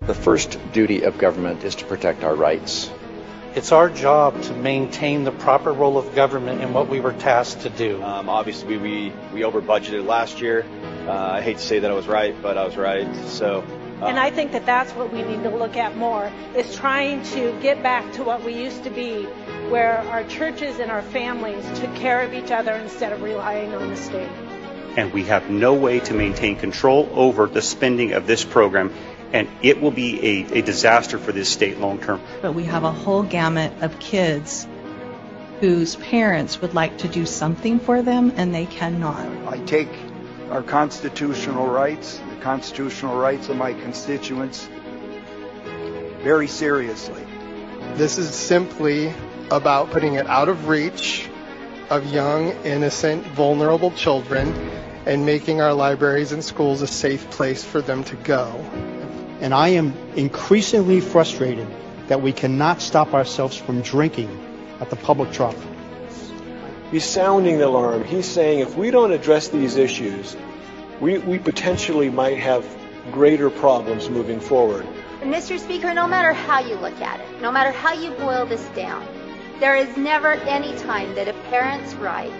The first duty of government is to protect our rights. It's our job to maintain the proper role of government in what we were tasked to do. Obviously, we over budgeted last year. I hate to say that I was right, but I was right. So. And I think that that's what we need to look at more, is trying to get back to what we used to be, where our churches and our families took care of each other instead of relying on the state. And we have no way to maintain control over the spending of this program, and it will be a disaster for this state long term. But we have a whole gamut of kids whose parents would like to do something for them and they cannot. I take our constitutional rights, the constitutional rights of my constituents, very seriously. This is simply about putting it out of reach of young, innocent, vulnerable children and making our libraries and schools a safe place for them to go. And I am increasingly frustrated that we cannot stop ourselves from drinking at the public trough. He's sounding the alarm. He's saying if we don't address these issues, we potentially might have greater problems moving forward. Mr. Speaker, no matter how you look at it, no matter how you boil this down, there is never any time that a parent's right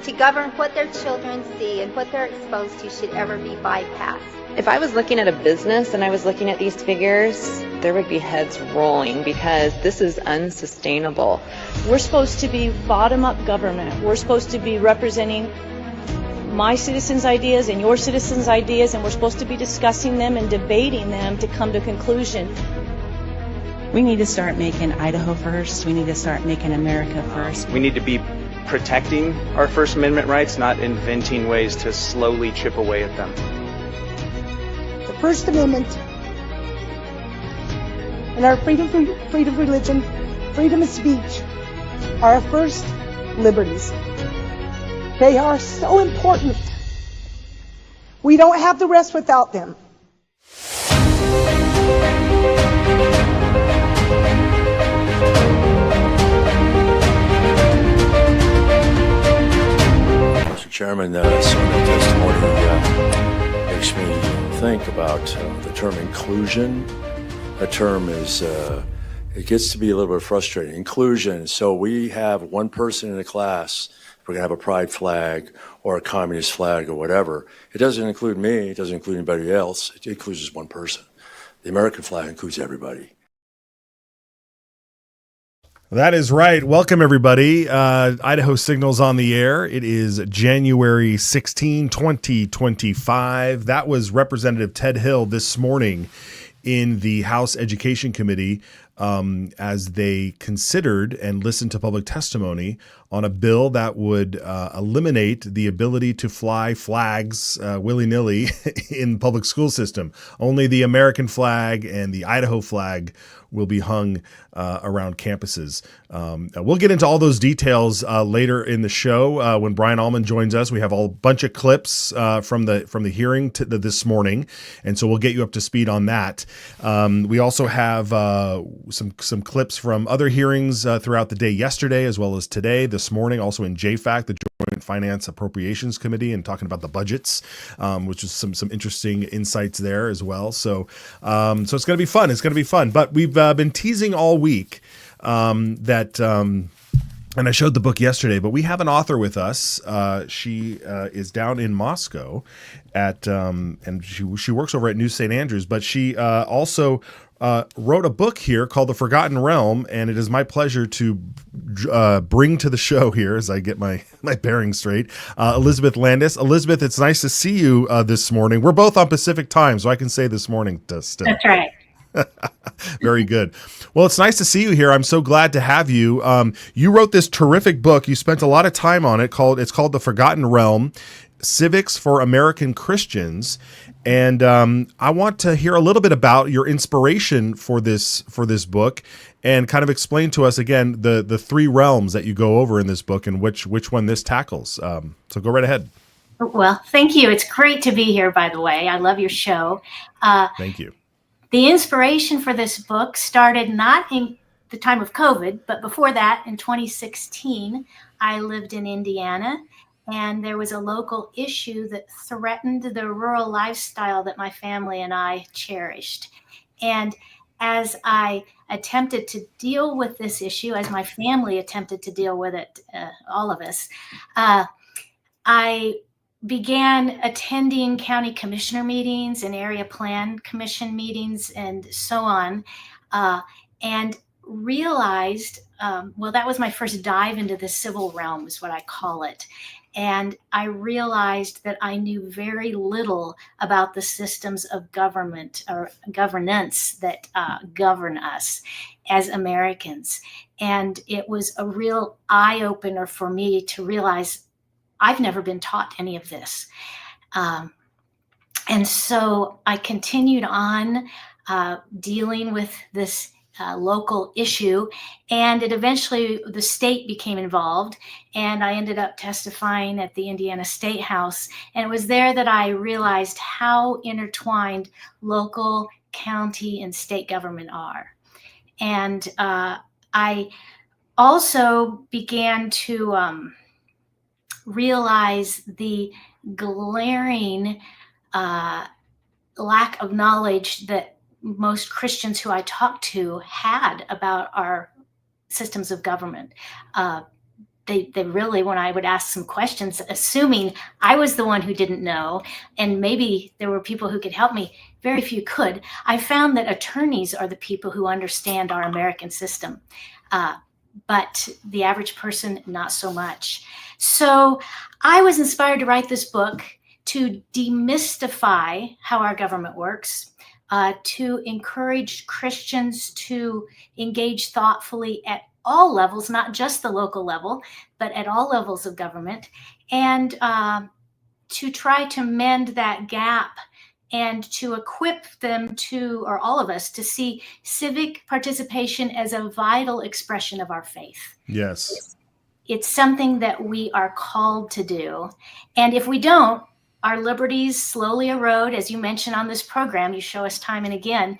to govern what their children see and what they're exposed to should ever be bypassed. If I was looking at a business and I was looking at these figures, there would be heads rolling because this is unsustainable. We're supposed to be bottom-up government. We're supposed to be representing my citizens' ideas and your citizens' ideas, and we're supposed to be discussing them and debating them to come to a conclusion. We need to start making Idaho first. We need to start making America first. We need to be protecting our First Amendment rights, not inventing ways to slowly chip away at them. The First Amendment and our freedom of religion, freedom of speech are our first liberties. They are so important. We don't have the rest without them. Mr. Chairman, some of the testimony makes me think about the term inclusion. That term is, it gets to be a little bit frustrating. Inclusion, so we have one person in a class, we're going to have a pride flag or a communist flag or whatever. It doesn't include me, it doesn't include anybody else, it includes just one person. The American flag includes everybody. That is right. Welcome, everybody. Idaho Signal's on the air. It is January 16, 2025. That was Representative Ted Hill this morning in the House Education Committee as they considered and listened to public testimony on a bill that would eliminate the ability to fly flags willy-nilly in the public school system. Only the American flag and the Idaho flag will be hung around campuses. We'll get into all those details later in the show when Brian Allman joins us. We have a bunch of clips from the hearing this morning, and so we'll get you up to speed on that. We also have some clips from other hearings throughout the day yesterday as well as today, this morning, also in JFAC, the Joint Finance Appropriations Committee, and talking about the budgets, which is some interesting insights there as well. So it's going to be fun. It's going to be fun. But we've been teasing all week that and I showed the book yesterday, but we have an author with us. She is down in Moscow and she works over at New St. Andrews, but she also wrote a book here called The Forgotten Realm, and it is my pleasure to bring to the show here, as I get my bearings straight, Elizabeth Landis. Elizabeth, it's nice to see you this morning. We're both on Pacific time, so I can say this morning still. That's right. Very good. Well, it's nice to see you here. I'm so glad to have you. You wrote this terrific book. You spent a lot of time on it. It's called The Forgotten Realm: Civics for American Christians. And I want to hear a little bit about your inspiration for this book, and kind of explain to us again the three realms that you go over in this book and which one this tackles. So go right ahead. Well, thank you. It's great to be here, by the way. I love your show. Thank you. The inspiration for this book started not in the time of COVID, but before that, in 2016, I lived in Indiana, and there was a local issue that threatened the rural lifestyle that my family and I cherished. And as I attempted to deal with this issue, as my family attempted to deal with it, all of us, I began attending county commissioner meetings and area plan commission meetings and so on, and realized, well, that was my first dive into the civil realm, is what I call it. And I realized that I knew very little about the systems of government or governance that govern us as Americans. And it was a real eye-opener for me to realize I've never been taught any of this. And so I continued on dealing with this local issue, and it eventually, the state became involved, and I ended up testifying at the Indiana Statehouse. And it was there that I realized how intertwined local, county, and state government are. And I also began to realize the glaring lack of knowledge that most Christians who I talked to had about our systems of government. They really, when I would ask some questions, assuming I was the one who didn't know, and maybe there were people who could help me, very few could. I found that attorneys are the people who understand our American system, but the average person, not so much. So I was inspired to write this book to demystify how our government works, to encourage Christians to engage thoughtfully at all levels, not just the local level, but at all levels of government, and to try to mend that gap and to equip them to, or all of us, to see civic participation as a vital expression of our faith. Yes. It's something that we are called to do. And if we don't, our liberties slowly erode. As you mentioned on this program, you show us time and again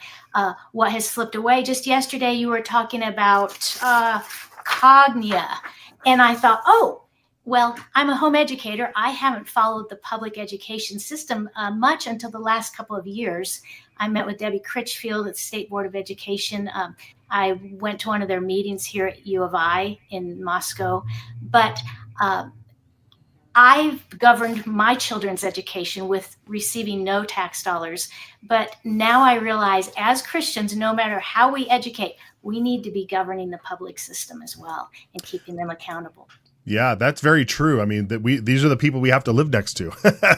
what has slipped away. Just yesterday, you were talking about cognia. And I thought, oh, well, I'm a home educator. I haven't followed the public education system much until the last couple of years. I met with Debbie Critchfield at the State Board of Education. I went to one of their meetings here at U of I in Moscow. But I've governed my children's education with receiving no tax dollars. But now I realize, as Christians, no matter how we educate, we need to be governing the public system as well and keeping them accountable. Yeah, that's very true. I mean, these are the people we have to live next to,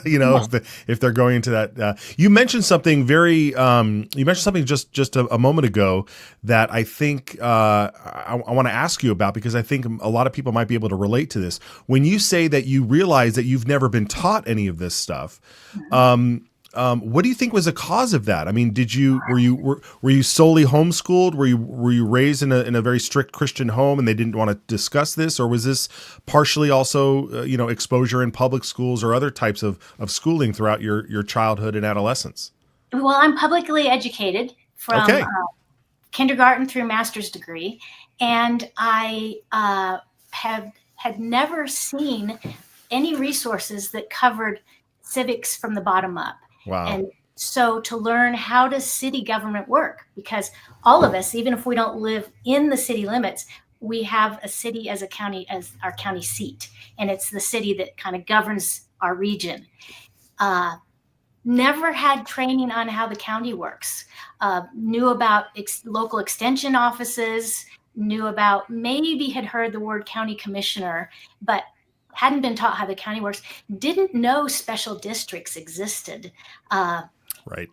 you know, if they're going into that. You mentioned something just a moment ago that I think I want to ask you about, because I think a lot of people might be able to relate to this. When you say that you realize that you've never been taught any of this stuff, what do you think was the cause of that? I mean, were you solely homeschooled? Were you raised in a very strict Christian home and they didn't want to discuss this, or was this partially also exposure in public schools or other types of schooling throughout your childhood and adolescence? Well, I'm publicly educated from kindergarten through master's degree, and I had never seen any resources that covered civics from the bottom up. Wow. And so to learn how does city government work, because all of us, even if we don't live in the city limits, we have a city as a county, as our county seat, and it's the city that kind of governs our region. Never had training on how the county works. Knew about local extension offices, knew about, maybe had heard the word county commissioner, but hadn't been taught how the county works, didn't know special districts existed. Right.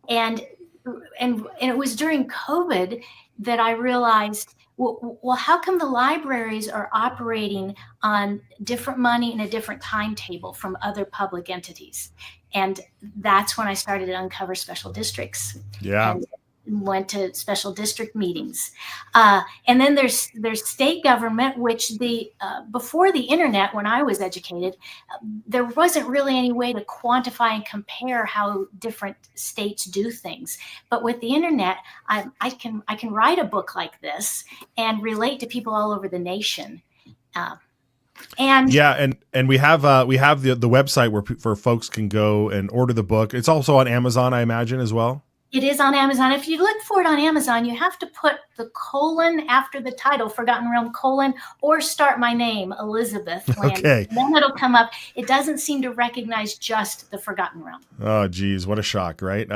And it was during COVID that I realized, well, how come the libraries are operating on different money and a different timetable from other public entities? And that's when I started to uncover special districts. Yeah. And went to special district meetings. And then there's state government, which before the internet, when I was educated, there wasn't really any way to quantify and compare how different states do things. But with the internet, I can write a book like this and relate to people all over the nation. And we have the website where folks can go and order the book. It's also on Amazon, I imagine, as well. It is on Amazon. If you look for it on Amazon, you have to put the colon after the title, Forgotten Realm, colon, or start my name, Elizabeth Landon. Okay. Then it'll come up. It doesn't seem to recognize just the Forgotten Realm. Oh, geez, what a shock, right?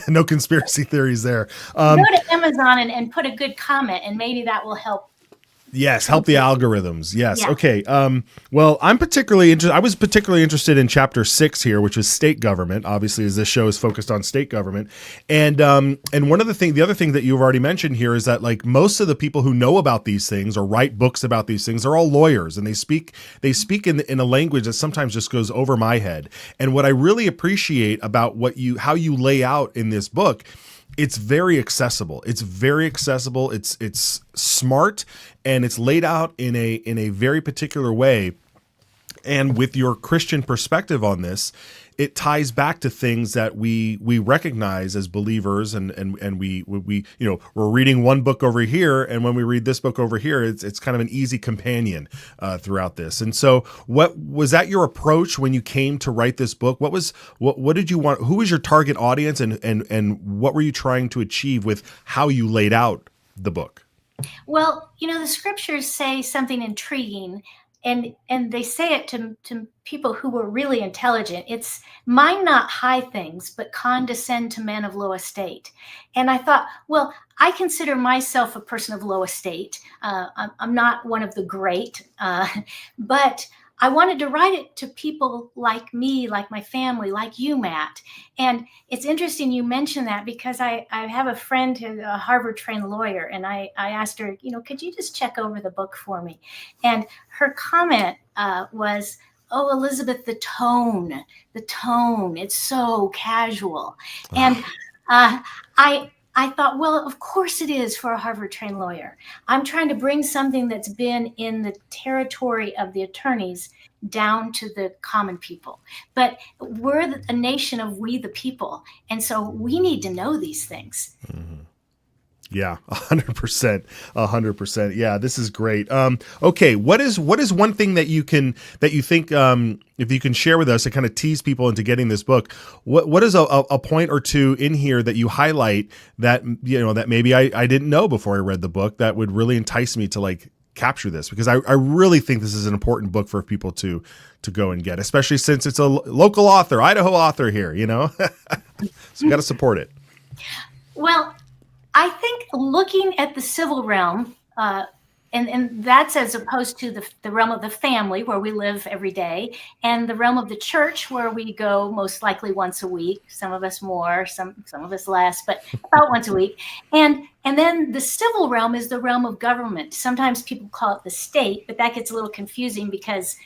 No conspiracy theories there. Go to Amazon and put a good comment, and maybe that will help. Yes, help the algorithms. Yes. Yeah. Okay. Well, I was particularly interested in chapter 6 here, which is state government. Obviously, as this show is focused on state government, and the other thing that you've already mentioned here is that like most of the people who know about these things or write books about these things are all lawyers, and they speak in a language that sometimes just goes over my head. And what I really appreciate about how you lay out in this book, it's very accessible. It's smart, and it's laid out in a very particular way. And with your Christian perspective on this, it ties back to things that we recognize as believers, and we we're reading one book over here, and when we read this book over here, it's kind of an easy companion throughout this. And so, what was that your approach when you came to write this book? What did you want? Who was your target audience, and what were you trying to achieve with how you laid out the book? Well, the scriptures say something intriguing. And they say it to people who were really intelligent. It's mind not high things, but condescend to men of low estate. And I thought, well, I consider myself a person of low estate. I'm not one of the great, but I wanted to write it to people like me, like my family, like you, Matt. And it's interesting you mentioned that, because I have a friend who's a Harvard-trained lawyer, and I asked her, could you just check over the book for me? And her comment was, oh, Elizabeth, the tone, it's so casual. And I thought, well, of course it is for a Harvard-trained lawyer. I'm trying to bring something that's been in the territory of the attorneys down to the common people. But we're a nation of we the people, and so we need to know these things. Mm-hmm. Yeah, 100%. Yeah, this is great. Okay, what is one thing that you think if you can share with us to kind of tease people into getting this book? What is a point or two in here that you highlight that that maybe I didn't know before I read the book that would really entice me to like capture this? Because I really think this is an important book for people to go and get, especially since it's a local author, Idaho author here. So we got to support it. Well, I think looking at the civil realm, and that's as opposed to the realm of the family where we live every day, and the realm of the church where we go most likely once a week, some of us more, some of us less, but about once a week. And then the civil realm is the realm of government. Sometimes people call it the state, but that gets a little confusing because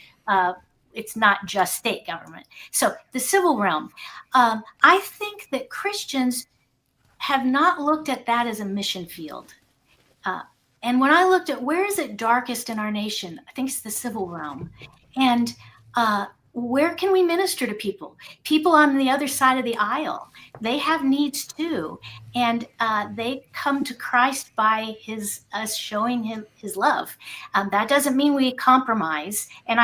it's not just state government. So the civil realm, I think that Christians have not looked at that as a mission field. And when I looked at where is it darkest in our nation, I think it's the civil realm. And where can we minister to people? People on the other side of the aisle, they have needs too. And they come to Christ by us showing him his love. That doesn't mean we compromise. And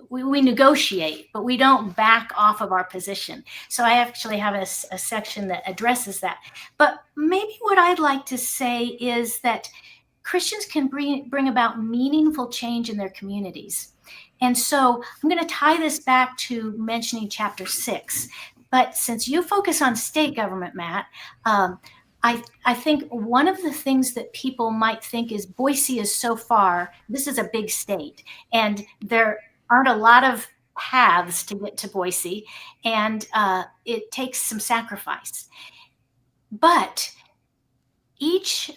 we negotiate, but we don't back off of our position. So I actually have a section that addresses that. But maybe what I'd like to say is that Christians can bring about meaningful change in their communities. And so I'm going to tie this back to mentioning chapter 6. But since you focus on state government, Matt, I think one of the things that people might think is Boise is so far, this is a big state, and there aren't a lot of paths to get to Boise, and it takes some sacrifice. But each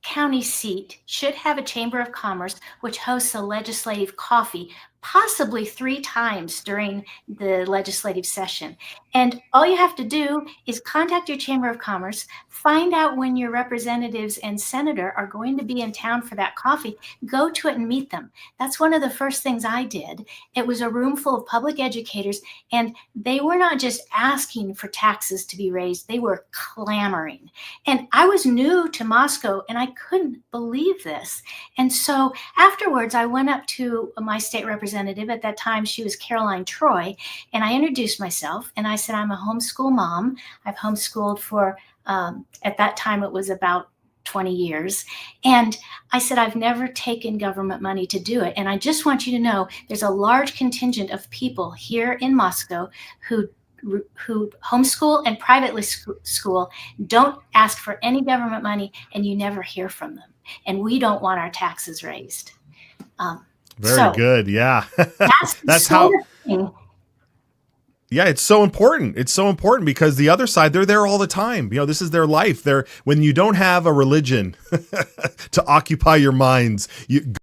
county seat should have a chamber of commerce which hosts a legislative coffee, possibly 3 times during the legislative session. And all you have to do is contact your chamber of commerce, find out when your representatives and senator are going to be in town for that coffee, go to it and meet them. That's one of the first things I did. It was a room full of public educators, and they were not just asking for taxes to be raised, they were clamoring. And I was new to Moscow, and I couldn't believe this. And so afterwards, I went up to my state representative representative. At that time, she was Caroline Troy. And I introduced myself and I said, I'm a homeschool mom. I've homeschooled for, at that time, it was about 20 years. And I said, I've never taken government money to do it. And I just want you to know there's a large contingent of people here in Moscow who homeschool and privately school, don't ask for any government money, and you never hear from them. And we don't want our taxes raised. Very good. Yeah. That's how. Yeah, it's so important. It's so important because the other side, they're there all the time. You know, this is their life. When you don't have a religion to occupy your minds,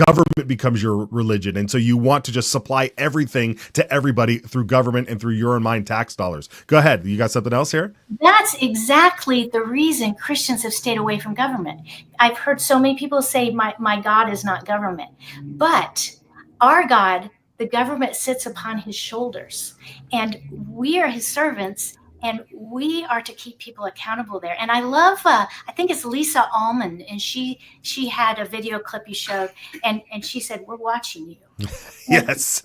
government becomes your religion. And so you want to just supply everything to everybody through government and through your and mine tax dollars. Go ahead. You got something else here? That's exactly the reason Christians have stayed away from government. I've heard so many people say, my God is not government. But our God, the government sits upon his shoulders, and we are his servants, and we are to keep people accountable there. And I love, I think it's Lisa Almond, and she had a video clip you showed, and she said, we're watching you. Yes.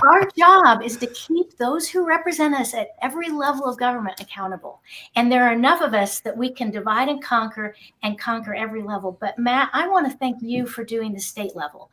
Our job is to keep those who represent us at every level of government accountable. And there are enough of us that we can divide and conquer every level. But Matt, I want to thank you for doing the state level.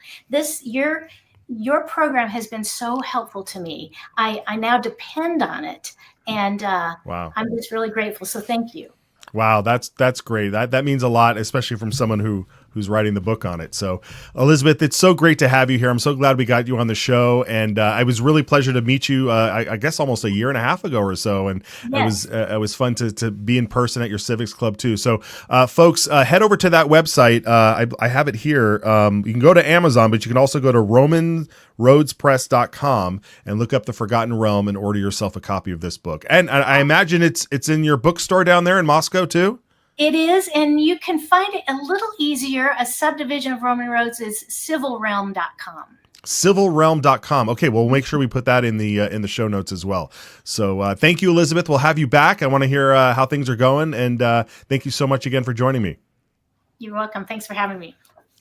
Your program has been so helpful to me. I now depend on it, and wow. I'm just really grateful. So thank you. Wow, that's great. That means a lot, especially from someone who's writing the book on it. So, Elizabeth, it's so great to have you here. I'm so glad we got you on the show, and it was really pleasure to meet you. I guess almost a year and a half ago or so, and yes. it was fun to be in person at your civics club too. So, folks, head over to that website. I have it here. You can go to Amazon, but you can also go to RomanRoadsPress.com and look up The Forgotten Realm and order yourself a copy of this book. And I imagine it's in your bookstore down there in Moscow too. It is, and you can find it a little easier. A subdivision of Roman Roads is civilrealm.com. Civilrealm.com. Okay, well, we'll make sure we put that in the show notes as well. So thank you, Elizabeth. We'll have you back. I want to hear how things are going, and thank you so much again for joining me. You're welcome. Thanks for having me.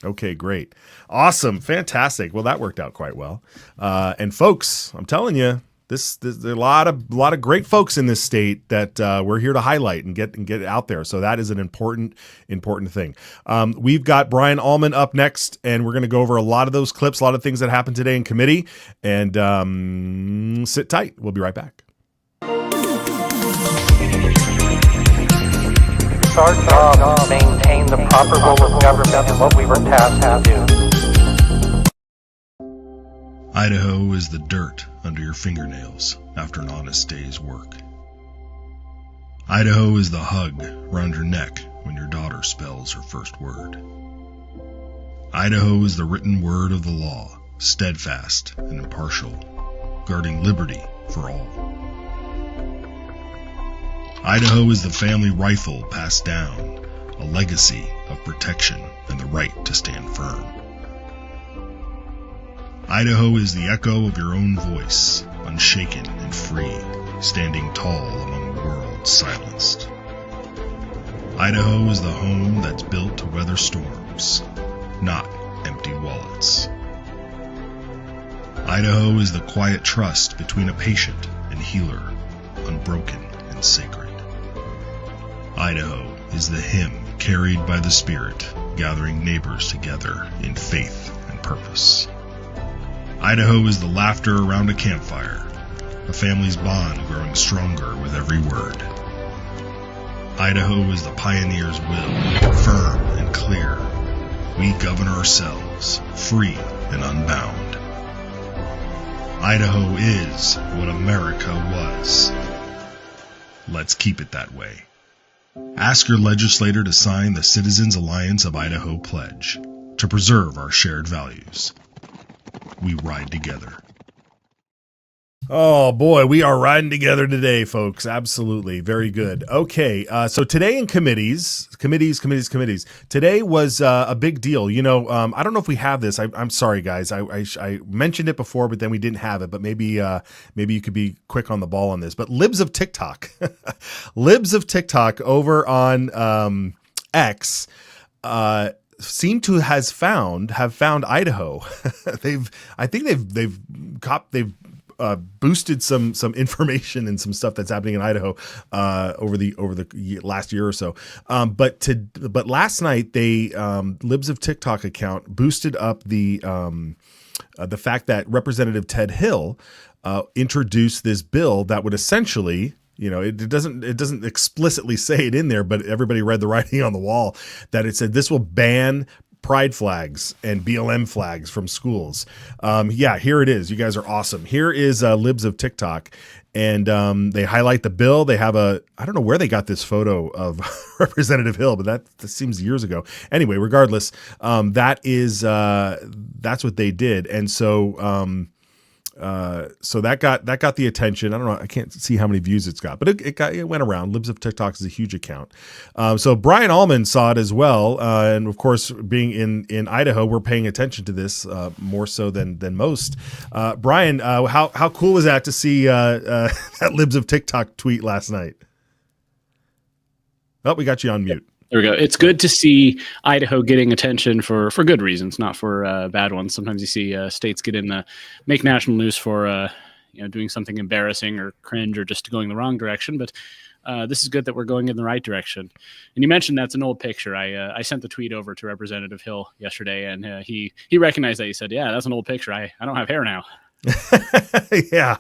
Okay, great. Awesome. Fantastic. Well, that worked out quite well. And folks, I'm telling you, there are a lot of great folks in this state that we're here to highlight and get out there. So that is an important thing. We've got Brian Allman up next, and we're going to go over a lot of those clips, a lot of things that happened today in committee. And sit tight. We'll be right back. It's our job to maintain the proper role of government and what we were tasked to do. Idaho is the dirt under your fingernails after an honest day's work. Idaho is the hug around your neck when your daughter spells her first word. Idaho is the written word of the law, steadfast and impartial, guarding liberty for all. Idaho is the family rifle passed down, a legacy of protection and the right to stand firm. Idaho is the echo of your own voice, unshaken and free, standing tall among a world silenced. Idaho is the home that's built to weather storms, not empty wallets. Idaho is the quiet trust between a patient and healer, unbroken and sacred. Idaho is the hymn carried by the Spirit, gathering neighbors together in faith and purpose. Idaho is the laughter around a campfire, a family's bond growing stronger with every word. Idaho is the pioneer's will, firm and clear. We govern ourselves, free and unbound. Idaho is what America was. Let's keep it that way. Ask your legislator to sign the Citizens Alliance of Idaho pledge to preserve our shared values. We ride together. Oh boy, we are riding together today, folks. Absolutely. Very good. Okay. So today in committees. Today was a big deal. You know, I don't know if we have this. I'm sorry, guys. I mentioned it before, but then we didn't have it. But maybe you could be quick on the ball on this. But Libs of TikTok, over on X, seem to have found Idaho. I think they've boosted some information and some stuff that's happening in Idaho over the last year or so. But last night they Libs of TikTok account boosted up the fact that Representative Ted Hill introduced this bill that would essentially, it doesn't explicitly say it in there, but everybody read the writing on the wall that it said this will ban pride flags and BLM flags from schools. Here it is. You guys are awesome. Here is Libs of TikTok, and they highlight the bill. They have I don't know where they got this photo of Representative Hill, but that seems years ago. Anyway, regardless, that's what they did, and so that got the attention. I don't know. I can't see how many views it's got, but it went around. Libs of TikTok is a huge account. So Brian Allman saw it as well. And of course, being in Idaho, we're paying attention to this more so than most. Brian, how cool was that to see that Libs of TikTok tweet last night? Oh, we got you on mute. There we go. It's good to see Idaho getting attention for good reasons, not for bad ones. Sometimes you see states make national news for doing something embarrassing or cringe or just going the wrong direction. But this is good that we're going in the right direction. And you mentioned that's an old picture. I sent the tweet over to Representative Hill yesterday, and he recognized that. He said, "Yeah, that's an old picture. I don't have hair now." Yeah,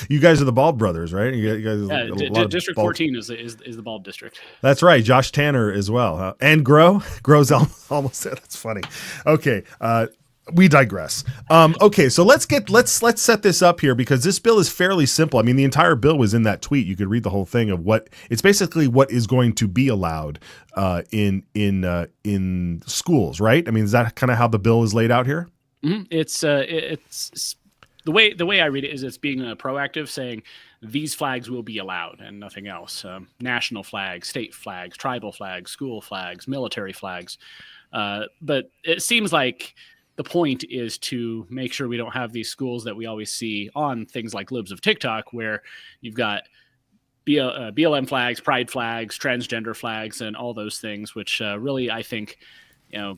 you guys are the Bald Brothers, right? You guys District 14 is the Bald district. That's right. Josh Tanner as well, huh? And Grows almost there. That's funny. Okay, we digress. Okay, so let's set this up here because this bill is fairly simple. I mean, the entire bill was in that tweet. You could read the whole thing of it's basically what is going to be allowed in schools, right? I mean, is that kind of how the bill is laid out here? Mm-hmm. It's the way I read it is it's being proactive, saying these flags will be allowed and nothing else. National flags, state flags, tribal flags, school flags, military flags. But it seems like the point is to make sure we don't have these schools that we always see on things like Libs of TikTok, where you've got BLM flags, pride flags, transgender flags, and all those things, which really, I think,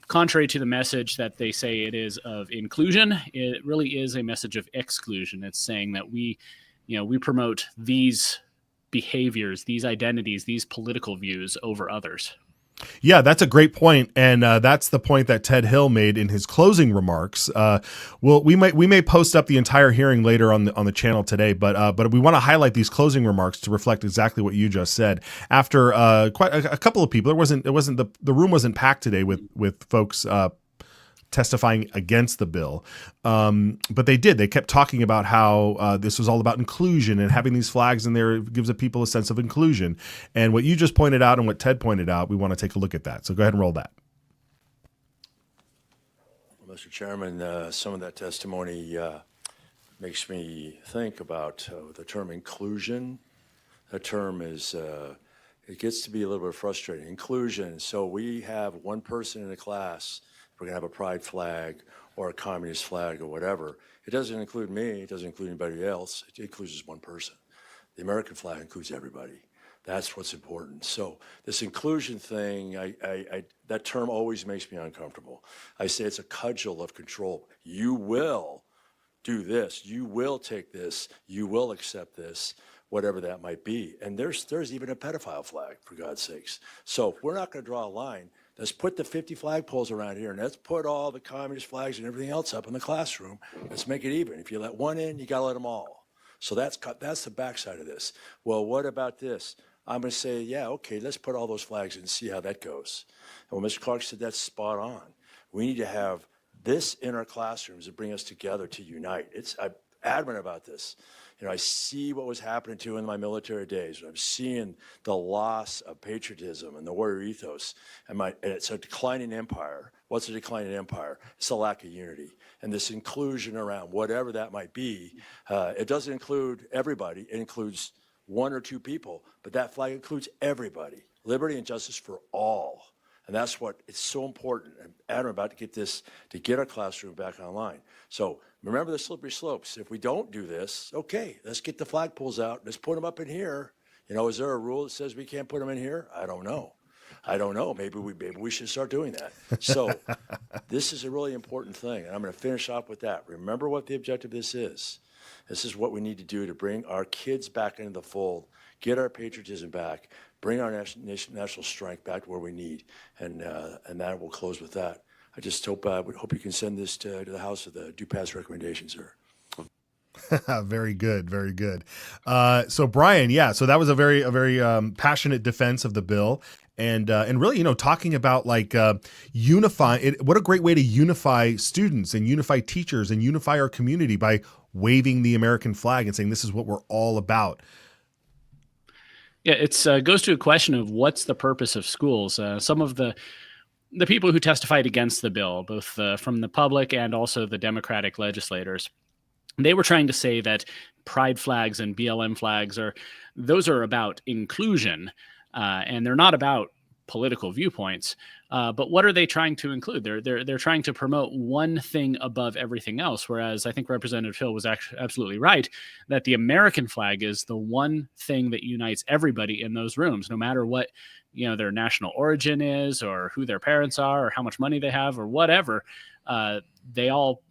contrary to the message that they say it is of inclusion, it really is a message of exclusion. It's saying that we promote these behaviors, these identities, these political views over others. Yeah, that's a great point, and that's the point that Ted Hill made in his closing remarks. We may post up the entire hearing later on the channel today, but we want to highlight these closing remarks to reflect exactly what you just said. After quite a couple of people, the room wasn't packed today with folks testifying against the bill, but they kept talking about how this was all about inclusion and having these flags in there gives people a sense of inclusion. And what you just pointed out and what Ted pointed out, we want to take a look at that. So go ahead and roll that. Mr. Chairman, some of that testimony makes me think about the term inclusion. That term is it gets to be a little bit frustrating. Inclusion. So we have one person in a class. We're going to have a pride flag or a communist flag or whatever. It doesn't include me. It doesn't include anybody else. It includes just one person. The American flag includes everybody. That's what's important. So this inclusion thing, that term always makes me uncomfortable. I say it's a cudgel of control. You will do this. You will take this. You will accept this, whatever that might be. And there's even a pedophile flag, for God's sakes. So if we're not going to draw a line, let's put the 50 flagpoles around here, and let's put all the communist flags and everything else up in the classroom. Let's make it even. If you let one in, you got to let them all. So that's the backside of this. Well, what about this? I'm going to say, yeah, okay, let's put all those flags in and see how that goes. And when Mr. Clark said that's spot on. We need to have this in our classrooms to bring us together, to unite. I'm adamant about this. I see what was happening to in my military days. I'm seeing the loss of patriotism and the warrior ethos. And it's a declining empire. What's a declining empire? It's a lack of unity. And this inclusion around whatever that might be, it doesn't include everybody. It includes one or two people. But that flag includes everybody. Liberty and justice for all. And that's what it's so important. I'm adamant about to get our classroom back online. So remember the slippery slopes. If we don't do this, okay, let's get the flagpoles out. Let's put them up in here. Is there a rule that says we can't put them in here? I don't know. I don't know. Maybe we should start doing that. So this is a really important thing, and I'm going to finish off with that. Remember what the objective of this is. This is what we need to do to bring our kids back into the fold, get our patriotism back, bring our national strength back to where we need, and that will close with that. I just hope you can send this to the House with a due pass recommendation, sir. Very good, very good. So Brian, yeah, so that was a very passionate defense of the bill, and really, talking about like unify it. What a great way to unify students and unify teachers and unify our community by waving the American flag and saying this is what we're all about. Yeah, it's goes to a question of what's the purpose of schools. Some of the people who testified against the bill, both from the public and also the Democratic legislators, they were trying to say that pride flags and BLM flags are about inclusion, and they're not about political viewpoints. But what are they trying to include? They're trying to promote one thing above everything else. Whereas I think Representative Hill was actually absolutely right that the American flag is the one thing that unites everybody in those rooms, no matter what their national origin is, or who their parents are, or how much money they have, or whatever. They all,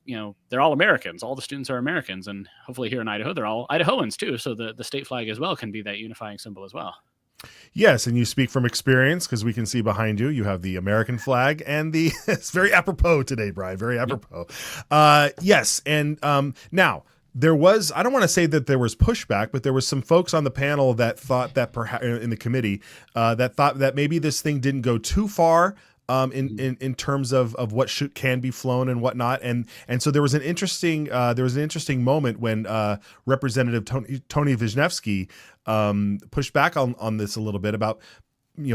they're all Americans. All the students are Americans, and hopefully here in Idaho, they're all Idahoans too. So the state flag as well can be that unifying symbol as well. Yes, and you speak from experience because we can see behind you, you have the American flag and it's very apropos today, Brian, very apropos. Yes, and now there was, I don't want to say that there was pushback, but there was some folks on the panel that thought that perhaps in the committee that thought that maybe this thing didn't go too far in terms of what can be flown and whatnot, and so there was an interesting moment when Representative Tony Wisniewski pushed back on this a little bit about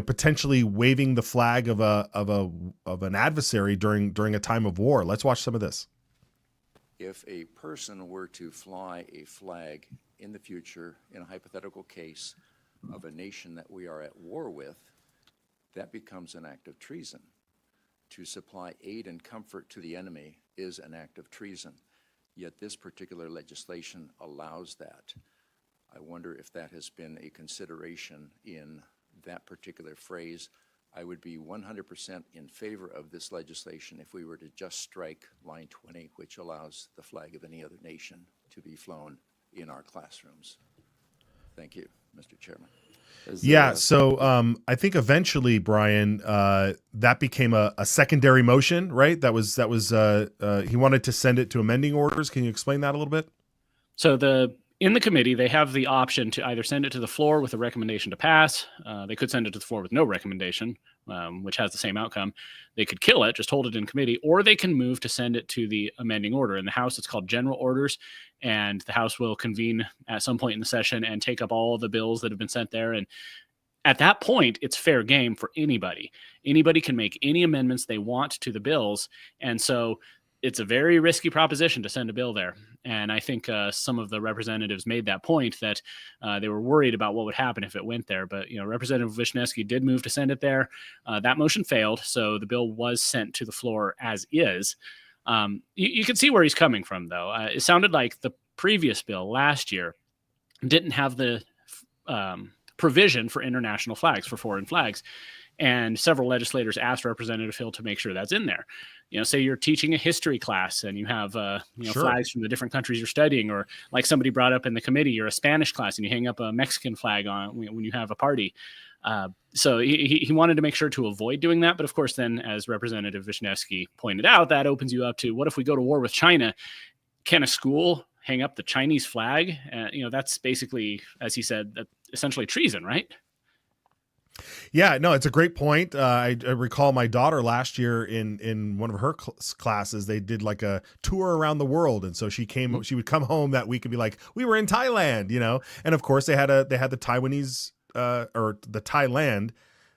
potentially waving the flag of an adversary during a time of war. Let's watch some of this. If a person were to fly a flag in the future in a hypothetical case of a nation that we are at war with, that becomes an act of treason. To supply aid and comfort to the enemy is an act of treason. Yet this particular legislation allows that. I wonder if that has been a consideration in that particular phrase. I would be 100% in favor of this legislation if we were to just strike line 20, which allows the flag of any other nation to be flown in our classrooms. Thank you, Mr. Chairman. Yeah, so I think eventually, Brian, that became a secondary motion, right? That was he wanted to send it to amending orders. Can you explain that a little bit? So in the committee, they have the option to either send it to the floor with a recommendation to pass. They could send it to the floor with no recommendation, which has the same outcome. They could kill it, just hold it in committee, or they can move to send it to the amending order. In the House, it's called general orders, and the House will convene at some point in the session and take up all the bills that have been sent there. And at that point, it's fair game for anybody. Anybody can make any amendments they want to the bills, and so it's a very risky proposition to send a bill there. And I think some of the representatives made that point that they were worried about what would happen if it went there. But, Representative Wisniewski did move to send it there. That motion failed, so the bill was sent to the floor as is. You can see where he's coming from, though. It sounded like the previous bill last year didn't have the provision for international flags, for foreign flags. And several legislators asked Representative Hill to make sure that's in there. Say you're teaching a history class and you have Sure. flags from the different countries you're studying, or like somebody brought up in the committee, you're a Spanish class and you hang up a Mexican flag on when you have a party. So he wanted to make sure to avoid doing that. But of course, then as Representative Wisniewski pointed out, that opens you up to what if we go to war with China? Can a school hang up the Chinese flag? That's basically, as he said, essentially treason, right? Yeah, no, it's a great point. I recall my daughter last year in one of her classes, they did like a tour around the world. And so she would come home that week and be like, we were in Thailand, and of course they had the Taiwanese or the Thailand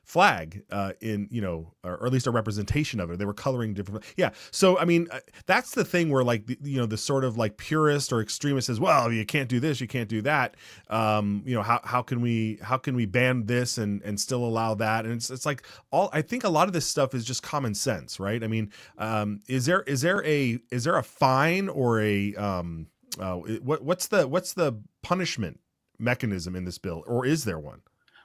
flag or at least a representation of it. They were coloring different. Yeah. So, I mean, that's the thing where like, the sort of like purist or extremist says, well, you can't do this, you can't do that. How can we ban this and still allow that? And it's like I think a lot of this stuff is just common sense, right? I mean, is there a fine or what's the punishment mechanism in this bill, or is there one?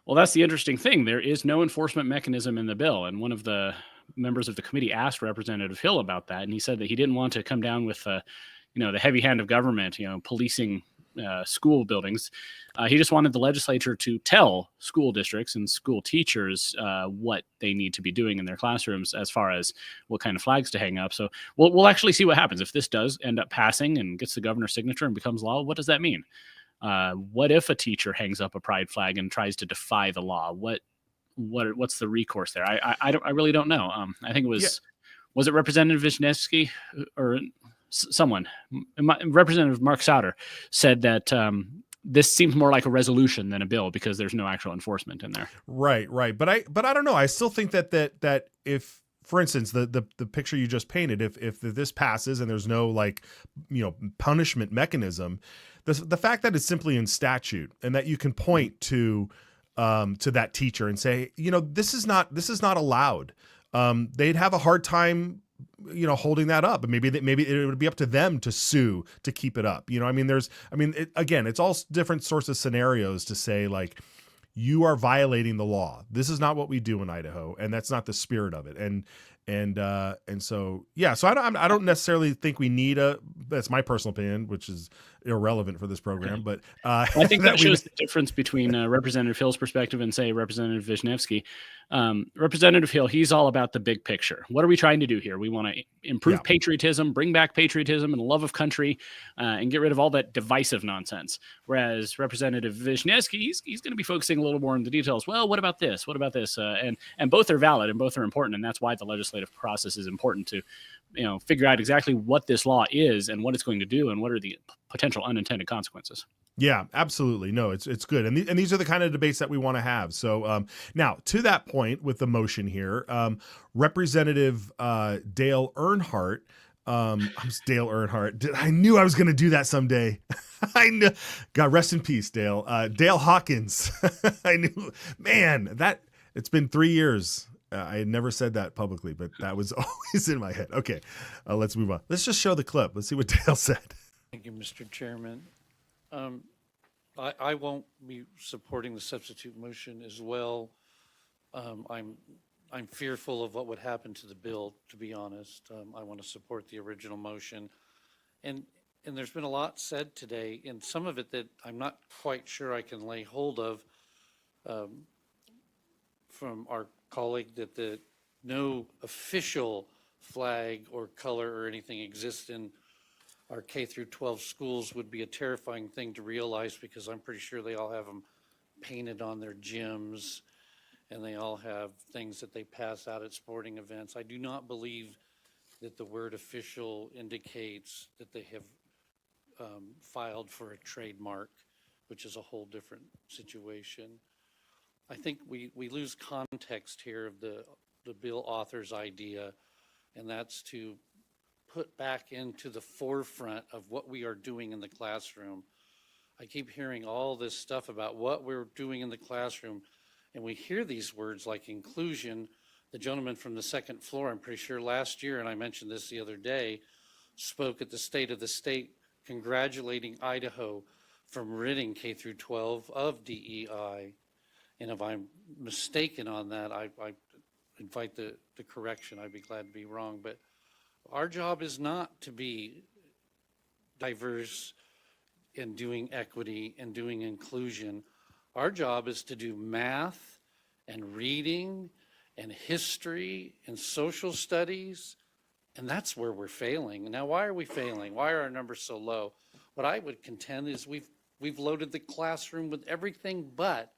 Well, that's the interesting thing. There is no enforcement mechanism in the bill. And one of the members of the committee asked Representative Hill about that. And he said that he didn't want to come down with, the heavy hand of government, policing school buildings. He just wanted the legislature to tell school districts and school teachers what they need to be doing in their classrooms as far as what kind of flags to hang up. So we'll actually see what happens. If this does end up passing and gets the governor's signature and becomes law, what does that mean? What if a teacher hangs up a pride flag and tries to defy the law? What's the recourse there? I really don't know. I think it was was it Representative Wisniewski or someone? Representative Mark Sauter said that this seems more like a resolution than a bill because there's no actual enforcement in there. Right. But I don't know. I still think that if, for instance, the picture you just painted, if this passes and there's no punishment mechanism, the fact that it's simply in statute and that you can point to that teacher and say, this is not allowed. They'd have a hard time, holding that up, and maybe it would be up to them to sue to keep it up. It's all different sorts of scenarios to say, like, you are violating the law. This is not what we do in Idaho, and that's not the spirit of it. So I don't necessarily think we need that's my personal opinion, which is irrelevant for this program, but I think that shows the difference between Representative Hill's perspective and, say, Representative Wisniewski. Representative Hill, he's all about the big picture. What are we trying to do here? We want to improve patriotism, bring back patriotism and the love of country, and get rid of all that divisive nonsense. Whereas Representative Wisniewski, he's going to be focusing a little more on the details. Well, what about this? What about this? And both are valid and both are important, and that's why the legislative process is important to figure out exactly what this law is and what it's going to do and what are the potential unintended consequences. Yeah, absolutely. No, it's good. And these are the kind of debates that we want to have. So now to that point with the motion here, Representative Dale Earnhardt, Dale Earnhardt. I knew I was going to do that someday. I know. God, rest in peace, Dale. Dale Hawkins. I knew, man, it's been 3 years. I had never said that publicly, but that was always in my head. Okay, let's move on. Let's just show the clip. Let's see what Dale said. Thank you, Mr. Chairman. I won't be supporting the substitute motion as well. I'm fearful of what would happen to the bill, to be honest. I want to support the original motion. And there's been a lot said today, and some of it that I'm not quite sure I can lay hold of from our colleague, that no official flag or color or anything exists in our K through 12 schools would be a terrifying thing to realize, because I'm pretty sure they all have them painted on their gyms and they all have things that they pass out at sporting events. I do not believe that the word official indicates that they have filed for a trademark, which is a whole different situation. I think we lose context here of the bill author's idea, and that's to put back into the forefront of what we are doing in the classroom. I keep hearing all this stuff about what we're doing in the classroom, and we hear these words like inclusion. The gentleman from the second floor, I'm pretty sure last year, and I mentioned this the other day, spoke at the State of the State congratulating Idaho from ridding K through 12 of DEI. And if I'm mistaken on that, I invite the correction. I'd be glad to be wrong. But our job is not to be diverse in doing equity and doing inclusion. Our job is to do math and reading and history and social studies, and that's where we're failing. Now, why are we failing? Why are our numbers so low? What I would contend is we've loaded the classroom with everything but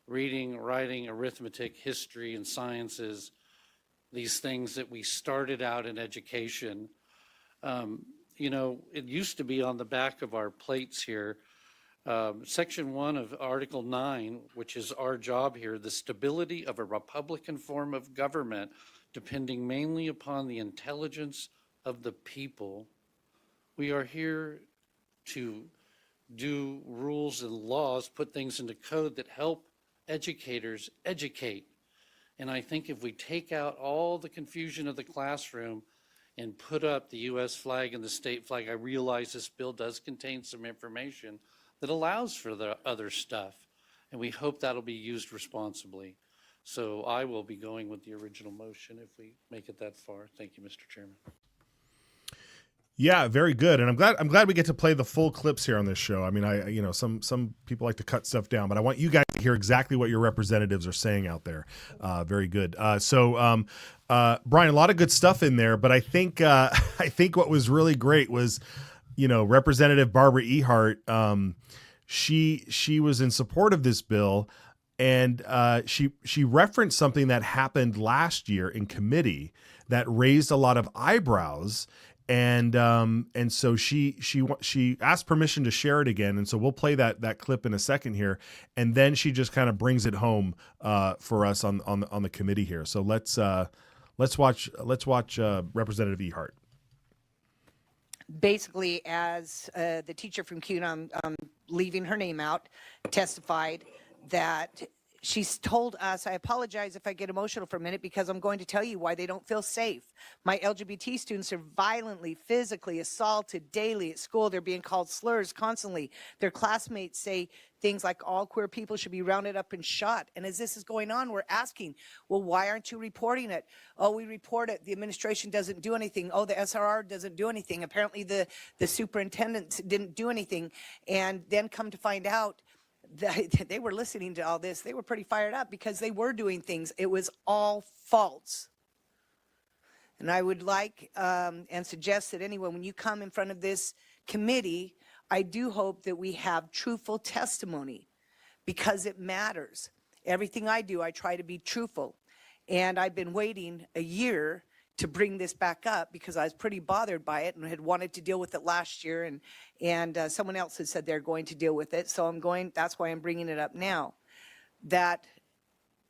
reading, writing, arithmetic, history, and sciences, these things that we started out in education. It used to be on the back of our plates here, Section 1 of Article 9, which is our job here, the stability of a Republican form of government, depending mainly upon the intelligence of the people. We are here to do rules and laws, put things into code that help educators educate. And I think if we take out all the confusion of the classroom and put up the U.S. flag and the state flag, I realize this bill does contain some information that allows for the other stuff. and we hope that'll be used responsibly. So I will be going with the original motion if we make it that far. Thank you, Mr. Chairman. Yeah, very good. And I'm glad we get to play the full clips here on this show. I mean, some people like to cut stuff down, but I want you guys to hear exactly what your representatives are saying out there. Very good. Brian, a lot of good stuff in there, but I think what was really great was, Representative Barbara Ehart. She was in support of this bill, and she referenced something that happened last year in committee that raised a lot of eyebrows. And so she asked permission to share it again, and so we'll play that clip in a second here, and then she just kind of brings it home for us on the committee here. So let's watch Representative Ehart. Basically, as the teacher from CUNA, I'm leaving her name out, testified that she's told us, I apologize if I get emotional for a minute because I'm going to tell you why they don't feel safe. My LGBT students are violently, physically assaulted daily at school. They're being called slurs constantly. Their classmates say things like all queer people should be rounded up and shot. And as this is going on, we're asking, well, why aren't you reporting it? Oh, we report it. The administration doesn't do anything. Oh, the SRR doesn't do anything. Apparently the superintendent didn't do anything. And then come to find out, they were listening to all this. They were pretty fired up because they were doing things. It was all false. And I would like and suggest that anyone, when you come in front of this committee, I do hope that we have truthful testimony because it matters. Everything I do, I try to be truthful. And I've been waiting a year to bring this back up because I was pretty bothered by it and had wanted to deal with it last year, and someone else had said they're going to deal with it, so that's why I'm bringing it up now. That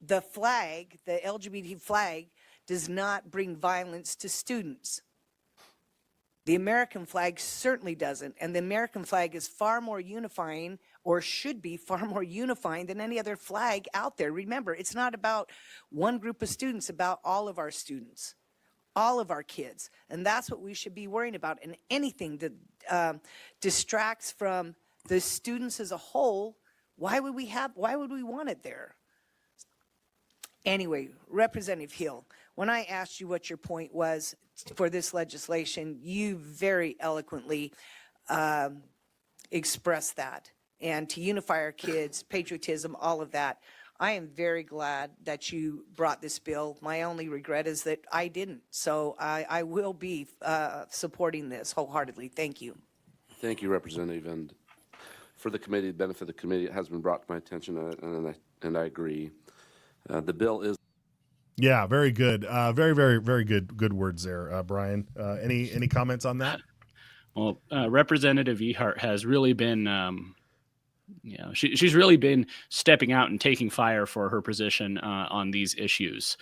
the flag, the LGBT flag, does not bring violence to students. The American flag certainly doesn't, and the American flag is far more unifying, or should be far more unifying than any other flag out there. Remember, it's not about one group of students, about all of our students. All of our kids, and that's what we should be worrying about. And anything that distracts from the students as a whole, why would we want it there? Anyway, Representative Hill, when I asked you what your point was for this legislation, you very eloquently expressed that. And to unify our kids, patriotism, all of that. I am very glad that you brought this bill. My only regret is that I didn't. So I will be supporting this wholeheartedly. Thank you. Thank you, Representative. And for the committee, the benefit of the committee, it has been brought to my attention, and I agree. The bill is. Yeah, very good. Very, very, very good words there, Brian. Any comments on that? Well, Representative Ehart has really been. She's really been stepping out and taking fire for her position on these issues.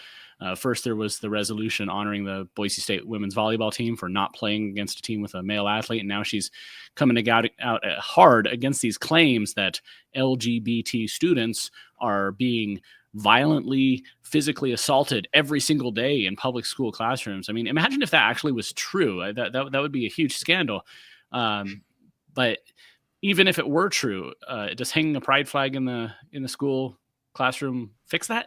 First, there was the resolution honoring the Boise State women's volleyball team for not playing against a team with a male athlete, and now she's coming out hard against these claims that LGBT students are being violently, physically assaulted every single day in public school classrooms. I mean, imagine if that actually was true. That would be a huge scandal. But even if it were true, does hanging a pride flag in the school classroom fix that?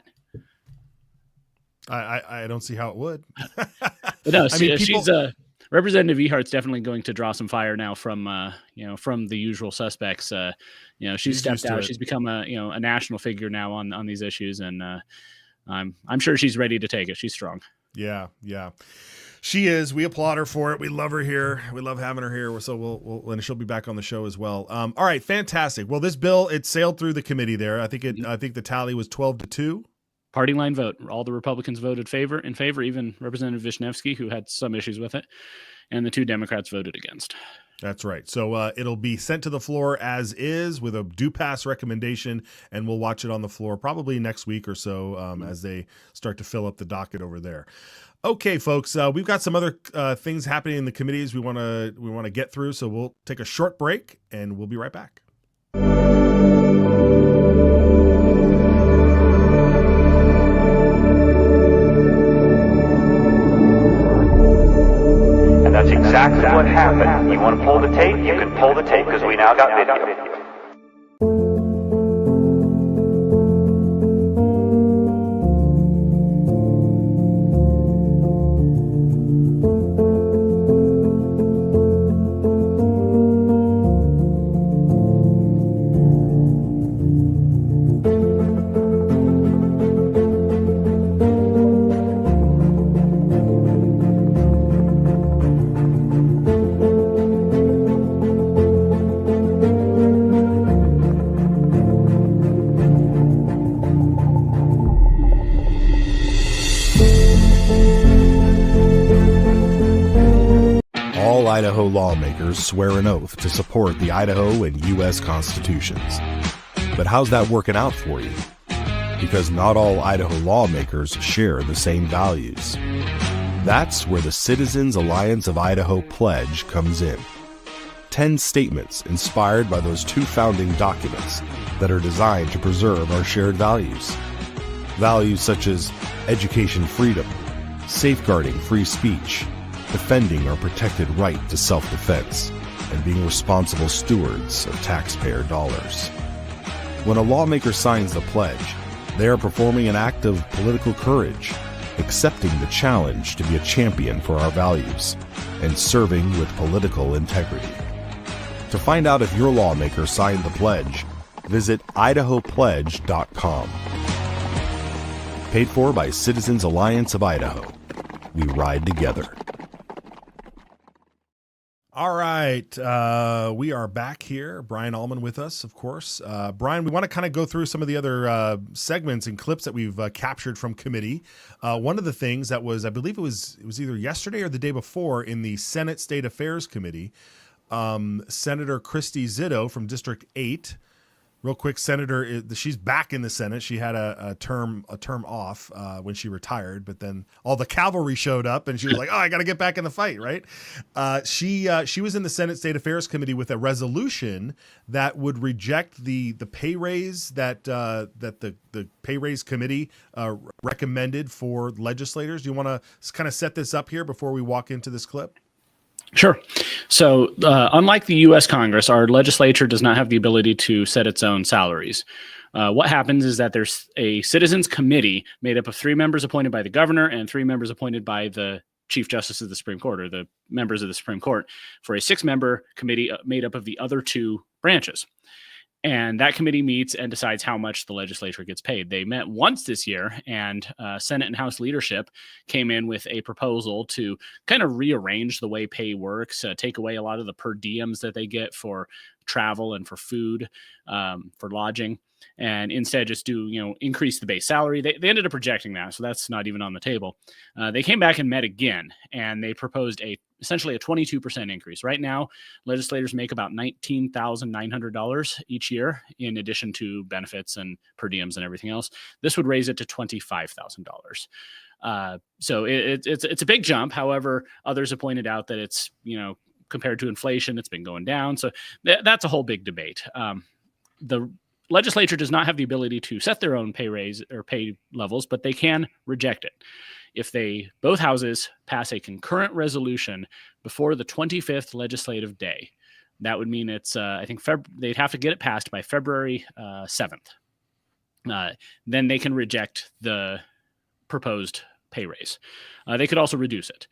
I don't see how it would. But no, she's Representative Ehart's definitely going to draw some fire now from the usual suspects. She's stepped out. She's become a national figure now on these issues, and I'm sure she's ready to take it. She's strong. Yeah. She is. We applaud her for it. We love her here. We love having her here. So and she'll be back on the show as well. All right, fantastic. Well, this bill, it sailed through the committee there. I think the tally was 12-2. Party line vote. All the Republicans voted in favor, even Representative Wisniewski, who had some issues with it, and the 2 Democrats voted against. That's right. So it'll be sent to the floor as is with a do pass recommendation, and we'll watch it on the floor probably next week or so as they start to fill up the docket over there. Okay, folks, we've got some other things happening in the committees we want to get through, so we'll take a short break, and we'll be right back. And that's exactly what happened. You want to pull the tape? You can pull the tape because we now got video. Idaho lawmakers swear an oath to support the Idaho and U.S. constitutions. But how's that working out for you? Because not all Idaho lawmakers share the same values. That's where the Citizens Alliance of Idaho pledge comes in. 10 statements inspired by those 2 founding documents that are designed to preserve our shared values. Values such as education freedom, safeguarding free speech, defending our protected right to self-defense, and being responsible stewards of taxpayer dollars. When a lawmaker signs the pledge, they are performing an act of political courage, accepting the challenge to be a champion for our values, and serving with political integrity. To find out if your lawmaker signed the pledge, visit idahopledge.com. Paid for by Citizens Alliance of Idaho. We ride together. All right. We are back here. Brian Allman with us, of course. Brian, we want to kind of go through some of the other segments and clips that we've captured from committee. One of the things that was, I believe it was either yesterday or the day before in the Senate State Affairs Committee, Senator Christy Zito from District 8. Real quick, Senator, she's back in the Senate. She had a term off when she retired, but then all the cavalry showed up, and she was like, "Oh, I got to get back in the fight!" Right? She was in the Senate State Affairs Committee with a resolution that would reject the pay raise that the pay raise committee recommended for legislators. Do you want to kind of set this up here before we walk into this clip? Sure. So unlike the U.S. Congress, our legislature does not have the ability to set its own salaries. What happens is that there's a citizens committee made up of 3 members appointed by the governor and 3 members appointed by the Chief Justice of the Supreme Court, or the members of the Supreme Court, for a 6-member committee made up of the other 2 branches. And that committee meets and decides how much the legislature gets paid. They met once this year, and Senate and House leadership came in with a proposal to kind of rearrange the way pay works, take away a lot of the per diems that they get for travel and for food, for lodging, and instead just do, increase the base salary. They ended up rejecting that, so that's not even on the table. They came back and met again, and they proposed essentially a 22% increase. Right now, legislators make about $19,900 each year, in addition to benefits and per diems and everything else. This would raise it to $25,000. So it's a big jump. However, others have pointed out that it's, compared to inflation, it's been going down. So that's a whole big debate. The legislature does not have the ability to set their own pay raise or pay levels, but they can reject it. If both houses pass a concurrent resolution before the 25th legislative day, that would mean it's, I think they'd have to get it passed by February 7th. Then they can reject the proposed pay raise. They could also reduce it.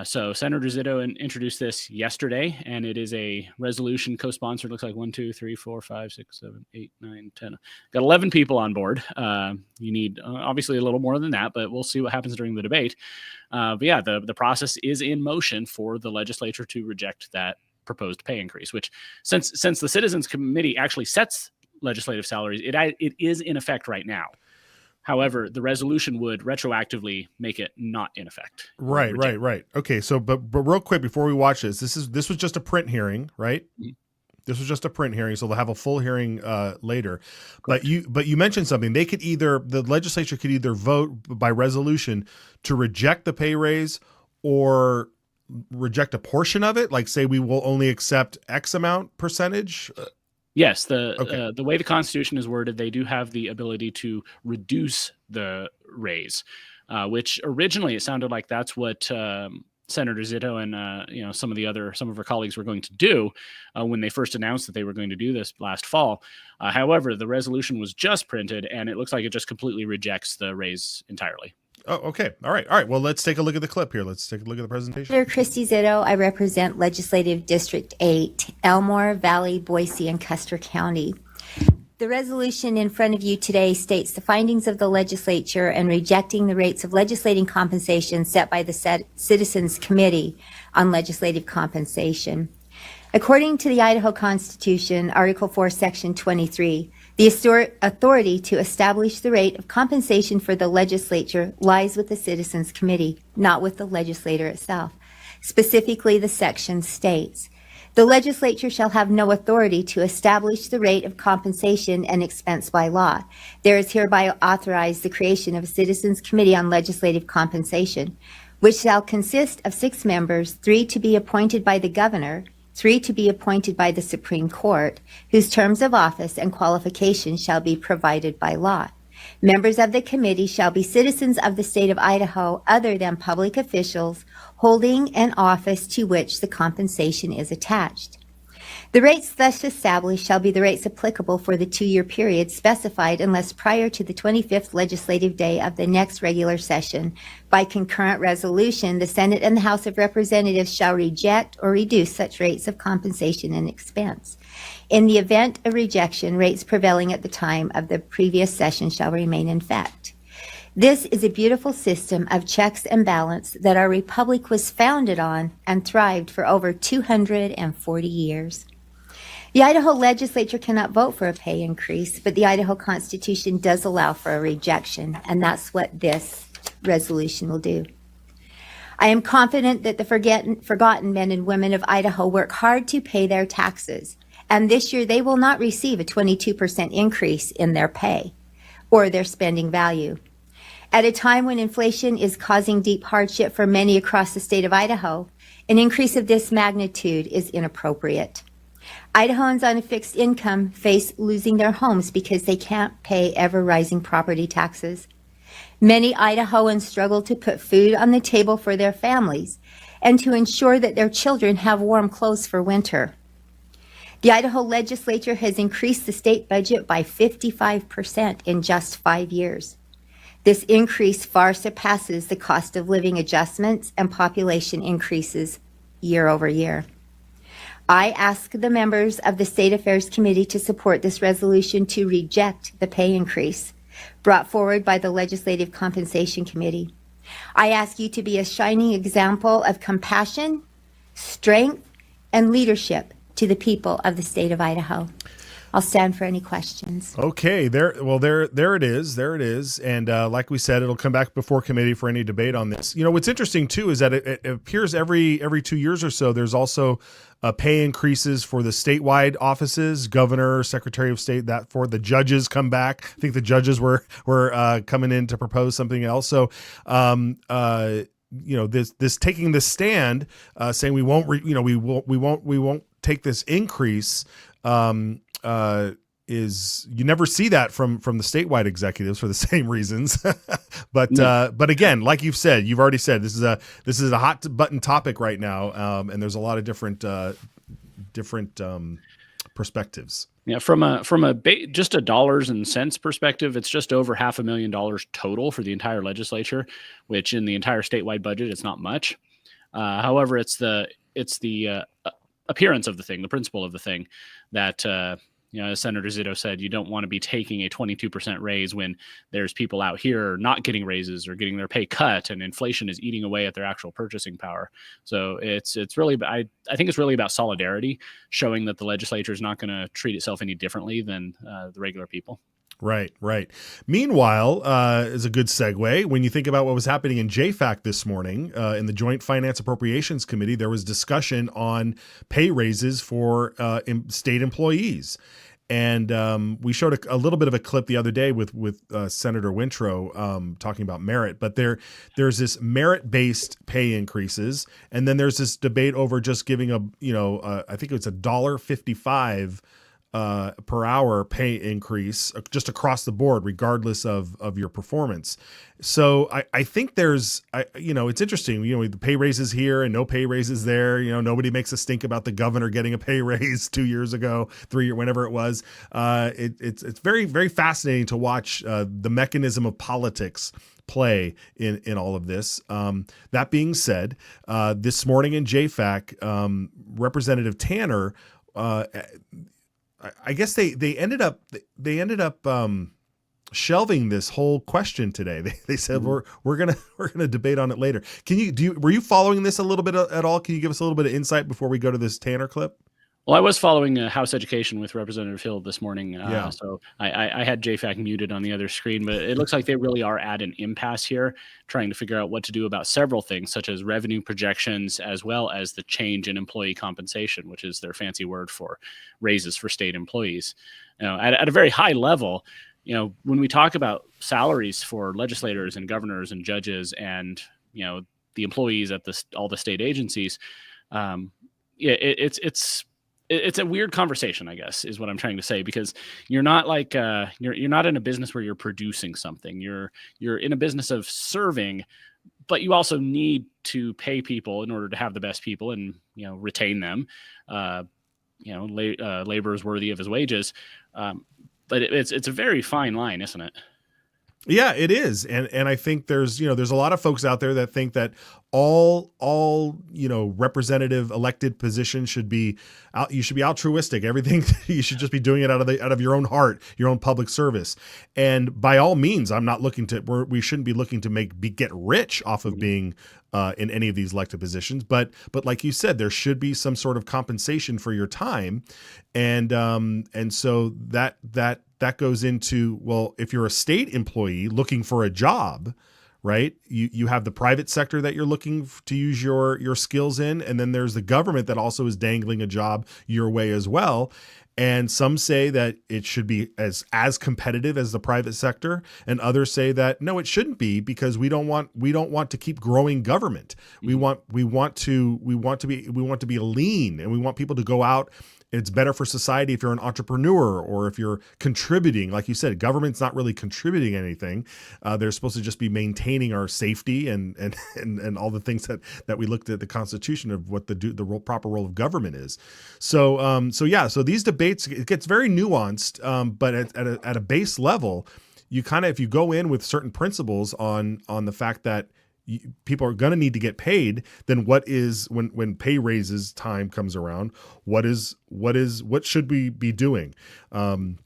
So Senator Zito introduced this yesterday, and it is a resolution co-sponsored. Looks like 1, 2, 3, 4, 5, 6, 7, 8, 9, 10. Got 11 people on board. You need obviously a little more than that, but we'll see what happens during the debate. But yeah, the process is in motion for the legislature to reject that proposed pay increase, which since the Citizens Committee actually sets legislative salaries, it is in effect right now. However, the resolution would retroactively make it not in effect. Right. Okay, so but real quick before we watch this was just a print hearing, right? Mm-hmm. This was just a print hearing, so they'll have a full hearing later. Correct. But you mentioned something. The legislature could either vote by resolution to reject the pay raise or reject a portion of it, like say we will only accept X amount percentage. Yes, the way the Constitution is worded, they do have the ability to reduce the raise, which originally it sounded like that's what Senator Zito and some of her colleagues were going to do when they first announced that they were going to do this last fall. However, the resolution was just printed, and it looks like it just completely rejects the raise entirely. Oh, okay. All right. Well, let's take a look at the clip here. Let's take a look at the presentation. Senator Christy Zito. I represent Legislative District 8, Elmore, Valley, Boise, and Custer County. The resolution in front of you today states the findings of the legislature and rejecting the rates of legislating compensation set by the Citizens Committee on Legislative Compensation. According to the Idaho Constitution, Article 4, Section 23, the authority to establish the rate of compensation for the legislature lies with the Citizens Committee, not with the legislator itself. Specifically, the section states, "The legislature shall have no authority to establish the rate of compensation and expense by law. There is hereby authorized the creation of a Citizens Committee on Legislative Compensation, which shall consist of 6 members, 3 to be appointed by the governor, 3 to be appointed by the Supreme Court, whose terms of office and qualifications shall be provided by law. Members of the committee shall be citizens of the state of Idaho other than public officials holding an office to which the compensation is attached. The rates thus established shall be the rates applicable for the 2-year period specified unless prior to the 25th legislative day of the next regular session, by concurrent resolution, the Senate and the House of Representatives shall reject or reduce such rates of compensation and expense. In the event of rejection, rates prevailing at the time of the previous session shall remain in effect." This is a beautiful system of checks and balance that our republic was founded on and thrived for over 240 years. The Idaho legislature cannot vote for a pay increase, but the Idaho Constitution does allow for a rejection, and that's what this resolution will do. I am confident that the forgotten men and women of Idaho work hard to pay their taxes, and this year they will not receive a 22% increase in their pay or their spending value. At a time when inflation is causing deep hardship for many across the state of Idaho, an increase of this magnitude is inappropriate. Idahoans on a fixed income face losing their homes because they can't pay ever-rising property taxes. Many Idahoans struggle to put food on the table for their families and to ensure that their children have warm clothes for winter. The Idaho legislature has increased the state budget by 55% in just 5 years. This increase far surpasses the cost of living adjustments and population increases year over year. I ask the members of the State Affairs Committee to support this resolution to reject the pay increase brought forward by the Legislative Compensation Committee. I ask you to be a shining example of compassion, strength, and leadership to the people of the state of Idaho. I'll stand for any questions. Okay, there it is. And like we said, it'll come back before committee for any debate on this. You know, what's interesting too is that it appears every 2 years or so, there's also pay increases for the statewide offices, governor, secretary of state, that for the judges come back. I think the judges were coming in to propose something else. So, you know, this taking this stand, saying we won't take this increase, is you never see that from the statewide executives for the same reasons. But again, like you've already said, this is a hot button topic right now, and there's a lot of different perspectives. Yeah, from just a dollars and cents perspective, it's just over $500,000 total for the entire legislature, which in the entire statewide budget, it's not much. However, it's the appearance of the thing, the principle of the thing, that as Senator Zito said, you don't want to be taking a 22% raise when there's people out here not getting raises or getting their pay cut, and inflation is eating away at their actual purchasing power. So it's really, I think it's really about solidarity, showing that the legislature is not going to treat itself any differently than the regular people. Right. Meanwhile, is a good segue. When you think about what was happening in JFAC this morning, in the Joint Finance Appropriations Committee, there was discussion on pay raises for state employees. And we showed a little bit of a clip the other day with Senator Wintrow talking about merit. But there's this merit-based pay increases, and then there's this debate over just giving I think it's $1.55 per hour pay increase just across the board, regardless of your performance. So I think there's, it's interesting, the pay raises here and no pay raises there. Nobody makes a stink about the governor getting a pay raise 2 years ago, 3 years, whenever it was. It's very, very fascinating to watch the mechanism of politics play in all of this. That being said, this morning in JFAC, Representative Tanner, I guess they ended up shelving this whole question today. They said we're gonna debate on it later. Were you following this a little bit at all? Can you give us a little bit of insight before we go to this Tanner clip? Well, I was following House Education with Representative Hill this morning, Yeah. so I had JFAC muted on the other screen, but it looks like they really are at an impasse here, trying to figure out what to do about several things, such as revenue projections, as well as the change in employee compensation, which is their fancy word for raises for state employees. At a very high level, when we talk about salaries for legislators and governors and judges and the employees at all the state agencies, it's a weird conversation, I guess, is what I'm trying to say, because you're not like you're not in a business where you're producing something. You're in a business of serving, but you also need to pay people in order to have the best people and retain them. Labor is worthy of his wages, but it's a very fine line, isn't it? Yeah, it is. And I think there's a lot of folks out there that think that all representative elected positions should be you should be altruistic. Everything you should just be doing it out of your own heart, your own public service. And by all means, I'm not looking to we shouldn't be looking to get rich off of being in any of these elected positions, but like you said, there should be some sort of compensation for your time. And so that goes into, well, if you're a state employee looking for a job, right? You have the private sector that you're looking to use your skills in, and then there's the government that also is dangling a job your way as well. And some say that it should be as competitive as the private sector, and others say that no, it shouldn't be, because we don't want to keep growing government. We want to be lean, and we want people to go out. It's better for society if you're an entrepreneur or if you're contributing. Like you said, government's not really contributing anything. They're supposed to just be maintaining our safety and all the things that we looked at the Constitution of what the proper role of government is. So these debates, it gets very nuanced, but at a base level, you kind of, if you go in with certain principles on the fact that people are going to need to get paid, then what is, when pay raises time comes around, what should we be doing? And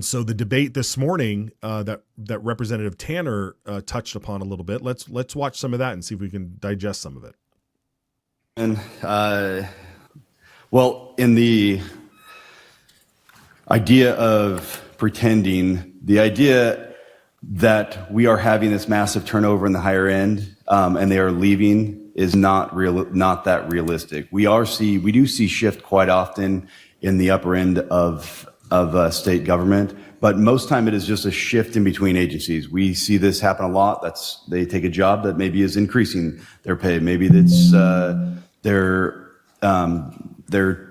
so the debate this morning that Representative Tanner touched upon a little bit, let's watch some of that and see if we can digest some of it. And well, in the idea of pretending, the idea that we are having this massive turnover in the higher end and they are leaving is not that realistic. We do see shift quite often in the upper end of state government, but most time it is just a shift in between agencies. We see this happen a lot. They take a job that maybe is increasing their pay. Maybe that's they're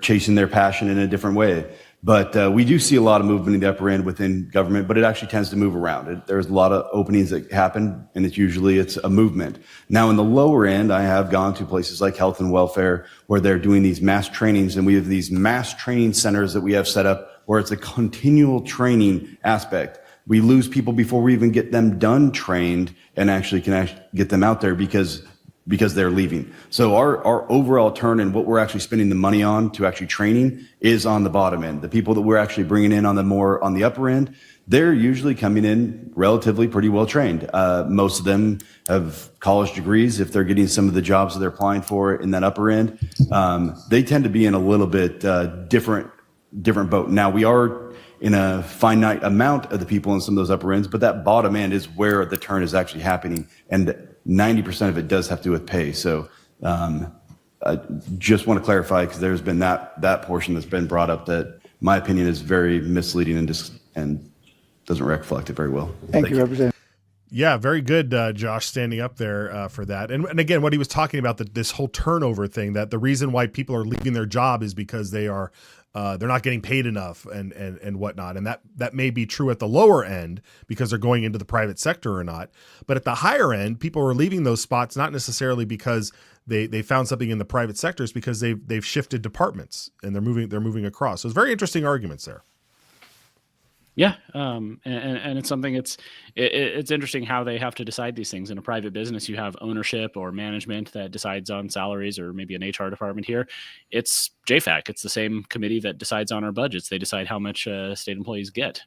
chasing their passion in a different way. But we do see a lot of movement in the upper end within government, but it actually tends to move around. There's a lot of openings that happen, and it's a movement. Now, in the lower end, I have gone to places like health and welfare where they're doing these mass trainings, and we have these mass training centers that we have set up where it's a continual training aspect. We lose people before we even get them done trained and actually can get them out there because they're leaving. So our overall turn and what we're actually spending the money on to actually training is on the bottom end. The people that we're actually bringing in on the upper end, they're usually coming in relatively pretty well trained. Most of them have college degrees. If they're getting some of the jobs that they're applying for in that upper end, they tend to be in a little bit different boat. Now, we are in a finite amount of the people in some of those upper ends, but that bottom end is where the turn is actually happening. And 90% of it does have to do with pay. So I just want to clarify, because there's been that portion that's been brought up that my opinion is very misleading and doesn't reflect it very well. Thank you, Representative. Yeah, very good, Josh, standing up there for that. And again, what he was talking about, this whole turnover thing, that the reason why people are leaving their job is because they're not getting paid enough and whatnot. And that may be true at the lower end because they're going into the private sector or not. But at the higher end, people are leaving those spots not necessarily because they found something in the private sectors, because they've shifted departments and they're moving across. So it's very interesting arguments there. Yeah, and it's something. It's interesting how they have to decide these things. In a private business, you have ownership or management that decides on salaries, or maybe an HR department. Here, it's JFAC. It's the same committee that decides on our budgets. They decide how much state employees get.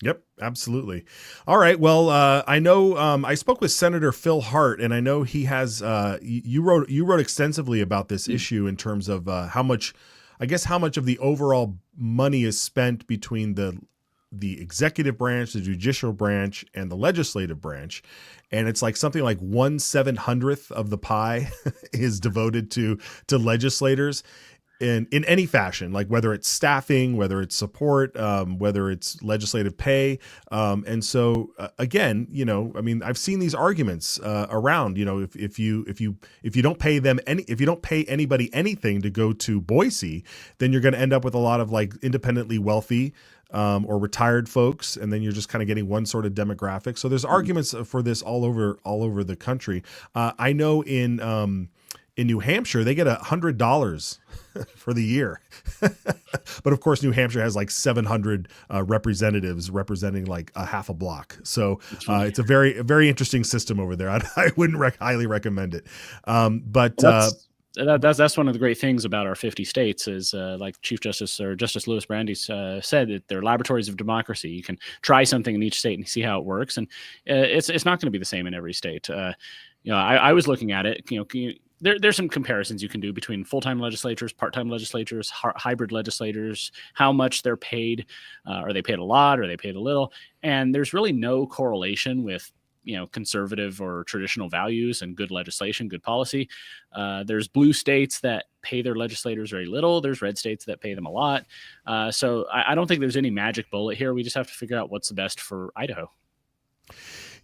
Yep, absolutely. All right. Well, I know I spoke with Senator Phil Hart, and I know he has. You wrote extensively about this issue in terms of how much I guess, how much of the overall money is spent between the executive branch, the judicial branch, and the legislative branch. And it's like something like 1/700th of the pie is devoted to legislators in any fashion, like whether it's staffing, whether it's support, whether it's legislative pay. And so again, I mean, I've seen these arguments around, if you don't pay them if you don't pay anybody anything to go to Boise, then you're going to end up with a lot of like independently wealthy or retired folks, and then you're just kind of getting one sort of demographic. So there's arguments for this all over the country. I know in New Hampshire, they get $100 for the year. But of course, New Hampshire has like 700 representatives representing like a half a block. So it's a very interesting system over there. I wouldn't highly recommend it. That's one of the great things about our 50 states is like Chief Justice or Justice Louis Brandeis said, that they're laboratories of democracy. You can try something in each state and see how it works. And it's not going to be the same in every state. I was looking at it, there's some comparisons you can do between full-time legislators, part-time legislators, hybrid legislators, how much they're paid. Are they paid a lot? Or are they paid a little? And there's really no correlation with, conservative or traditional values and good legislation, good policy. There's blue states that pay their legislators very little. There's red states that pay them a lot. So I don't think there's any magic bullet here. We just have to figure out what's the best for Idaho.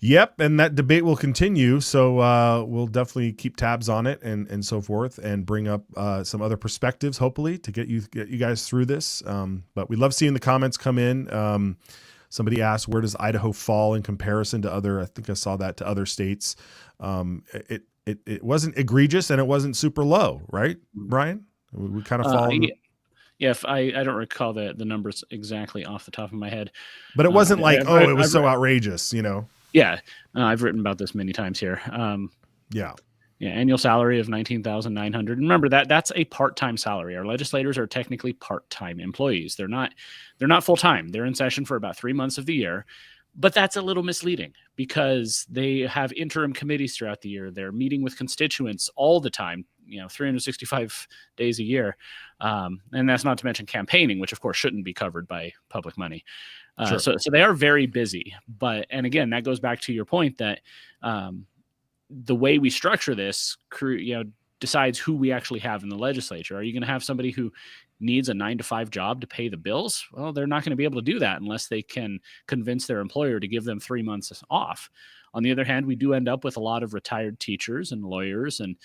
Yep, and that debate will continue, so we'll definitely keep tabs on it and so forth, and bring up some other perspectives, hopefully, to get you guys through this. But we love seeing the comments come in. Somebody asked, where does Idaho fall in comparison to other? I think I saw that to other states. It wasn't egregious and it wasn't super low, right, Brian? We kind of fall. Yeah, if I don't recall the numbers exactly off the top of my head, but it wasn't it was so outrageous, Yeah, I've written about this many times here. Yeah, annual salary of $19,900. Remember that's a part-time salary. Our legislators are technically part-time employees. They're not full-time. They're in session for about 3 months of the year, but that's a little misleading because they have interim committees throughout the year. They're meeting with constituents all the time, 365 days a year, and that's not to mention campaigning, which of course shouldn't be covered by public money. Sure. So they are very busy. And again, that goes back to your point that the way we structure this, decides who we actually have in the legislature. Are you going to have somebody who needs a 9-to-5 job to pay the bills? Well, they're not going to be able to do that unless they can convince their employer to give them 3 months off. On the other hand, we do end up with a lot of retired teachers and lawyers and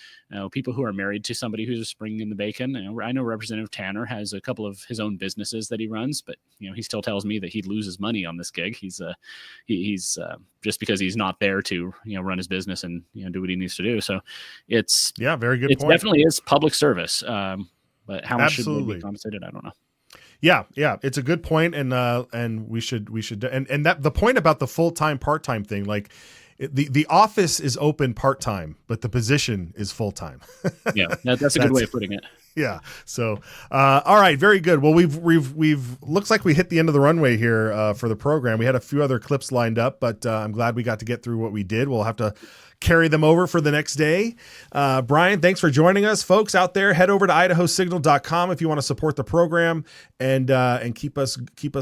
people who are married to somebody who's bringing in the bacon. I know Representative Tanner has a couple of his own businesses that he runs, but he still tells me that he loses money on this gig. He's just because he's not there to run his business and do what he needs to do. So it's very good. It definitely is public service, but how much should we be compensated? I don't know. Yeah, it's a good point, and we should and that the point about the full-time part-time thing, like the office is open part-time, but the position is full-time. Yeah, that's a good way of putting it. Yeah. So, all right, very good. Well, we've looks like we hit the end of the runway here for the program. We had a few other clips lined up, but I'm glad we got to get through what we did. We'll have to carry them over for the next day. Brian, thanks for joining us. Folks out there, head over to idahosignal.com if you want to support the program and keep us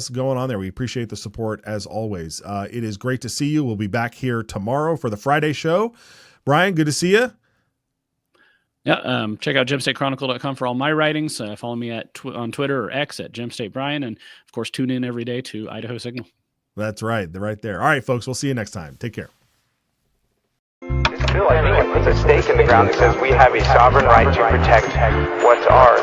going on there. We appreciate the support as always. It is great to see you. We'll be back here tomorrow for the Friday show. Brian, good to see you. Yeah, check out gemstatechronicle.com for all my writings. Follow me on Twitter or X at gemstatebrian, and of course, tune in every day to Idaho Signal. That's right. They're right there. All right, folks, we'll see you next time. Take care. This bill, I think, puts a stake in the ground that says we have a sovereign right to protect what's ours.